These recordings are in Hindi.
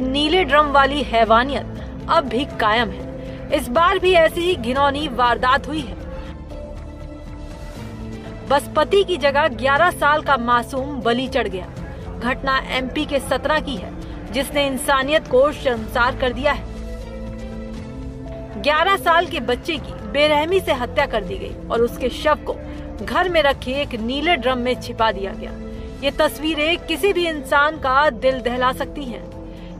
नीले ड्रम वाली हैवानियत अब भी कायम है। इस बार भी ऐसी ही घिनौनी वारदात हुई है। बसपति की जगह 11 साल का मासूम बलि चढ़ गया। घटना एमपी के सतना की है, जिसने इंसानियत को शर्मसार कर दिया है। 11 साल के बच्चे की बेरहमी से हत्या कर दी गई और उसके शव को घर में रखे एक नीले ड्रम में छिपा दिया गया। ये तस्वीरें किसी भी इंसान का दिल दहला सकती हैं।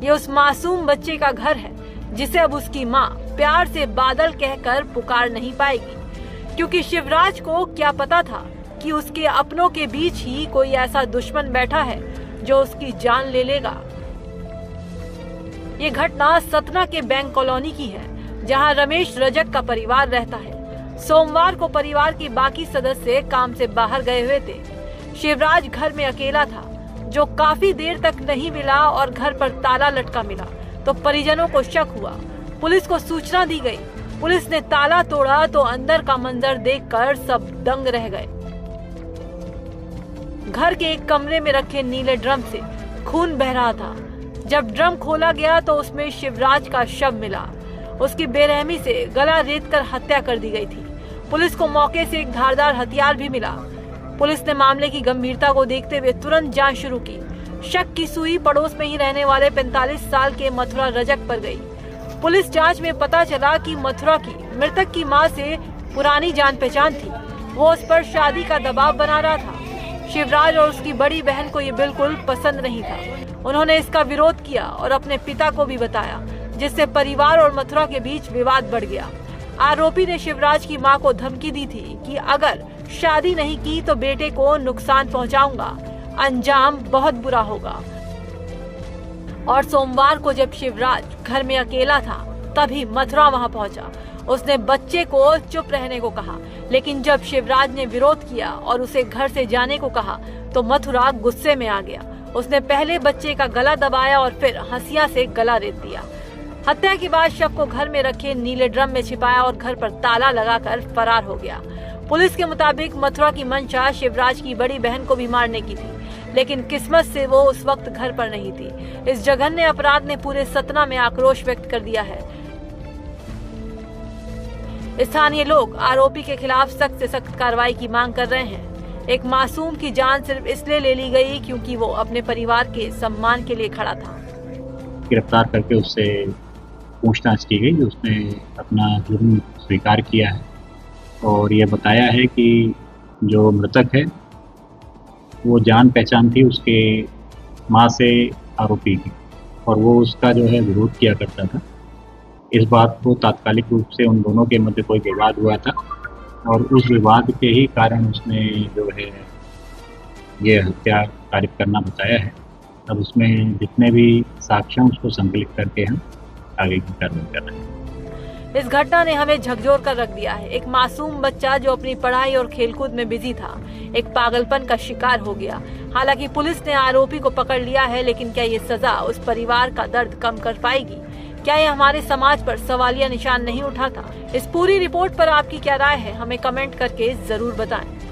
ये उस मासूम बच्चे का घर है, जिसे अब उसकी माँ प्यार से बादल कहकर पुकार नहीं पाएगी, क्योंकि शिवराज को क्या पता था कि उसके अपनों के बीच ही कोई ऐसा दुश्मन बैठा है जो उसकी जान ले लेगा। ये घटना सतना के बैंक कॉलोनी की है, जहां रमेश रजक का परिवार रहता है। सोमवार को परिवार के बाकी सदस्य काम से बाहर गए हुए थे। शिवराज घर में अकेला था, जो काफी देर तक नहीं मिला और घर पर ताला लटका मिला तो परिजनों को शक हुआ। पुलिस को सूचना दी गई। पुलिस ने ताला तोड़ा तो अंदर का मंजर देखकर सब दंग रह गए। घर के एक कमरे में रखे नीले ड्रम से खून बह रहा था। जब ड्रम खोला गया तो उसमें शिवराज का शव मिला। उसकी बेरहमी से गला रेत कर हत्या कर दी गई थी। पुलिस को मौके से एक धारदार हथियार भी मिला। पुलिस ने मामले की गंभीरता को देखते हुए तुरंत जांच शुरू की। शक की सुई पड़ोस में ही रहने वाले 45 साल के मथुरा रजक पर गई। पुलिस जांच में पता चला कि मथुरा की मृतक की मां से पुरानी जान पहचान थी। वो उस पर शादी का दबाव बना रहा था। शिवराज और उसकी बड़ी बहन को ये बिल्कुल पसंद नहीं था। उन्होंने इसका विरोध किया और अपने पिता को भी बताया, जिससे परिवार और मथुरा के बीच विवाद बढ़ गया। आरोपी ने शिवराज की मां को धमकी दी थी कि अगर शादी नहीं की तो बेटे को नुकसान पहुंचाऊंगा, अंजाम बहुत बुरा होगा। और सोमवार को जब शिवराज घर में अकेला था, तभी मथुरा वहां पहुंचा। उसने बच्चे को चुप रहने को कहा, लेकिन जब शिवराज ने विरोध किया और उसे घर से जाने को कहा तो मथुरा गुस्से में आ गया। उसने पहले बच्चे का गला दबाया और फिर हंसिया से गला रेत दिया। हत्या के बाद शव को घर में रखे नीले ड्रम में छिपाया और घर पर ताला लगाकर फरार हो गया। पुलिस के मुताबिक मथुरा की मंशा शिवराज की बड़ी बहन को भी मारने की थी, लेकिन किस्मत से वो उस वक्त घर पर नहीं थी। इस जघन्य अपराध ने पूरे सतना में आक्रोश व्यक्त कर दिया है। स्थानीय लोग आरोपी के खिलाफ सख्त से सख्त कार्रवाई की मांग कर रहे हैं। एक मासूम की जान सिर्फ इसलिए ले ली गई क्योंकि वो अपने परिवार के सम्मान के लिए खड़ा था। गिरफ्तार करके उससे पूछताछ की गई। उसने अपना जुर्म स्वीकार किया है और ये बताया है कि जो मृतक है वो जान पहचान थी उसके माँ से आरोपी की, और वो उसका जो है विरोध किया करता था। इस बात को तात्कालिक रूप से उन दोनों के मध्य कोई विवाद हुआ था और उस विवाद के ही कारण उसने जो है ये हत्या कारित करना बताया है। अब उसमें जितने भी साक्ष्य हैं उसको संकलित करके हम आगे की कार्रवाई कर रहे हैं। इस घटना ने हमें झकझोर कर रख दिया है। एक मासूम बच्चा जो अपनी पढ़ाई और खेलकूद में बिजी था, एक पागलपन का शिकार हो गया। हालांकि पुलिस ने आरोपी को पकड़ लिया है, लेकिन क्या ये सजा उस परिवार का दर्द कम कर पाएगी? क्या ये हमारे समाज पर सवालिया निशान नहीं उठाता? इस पूरी रिपोर्ट पर आपकी क्या राय है? हमें कमेंट करके जरूर बताएं।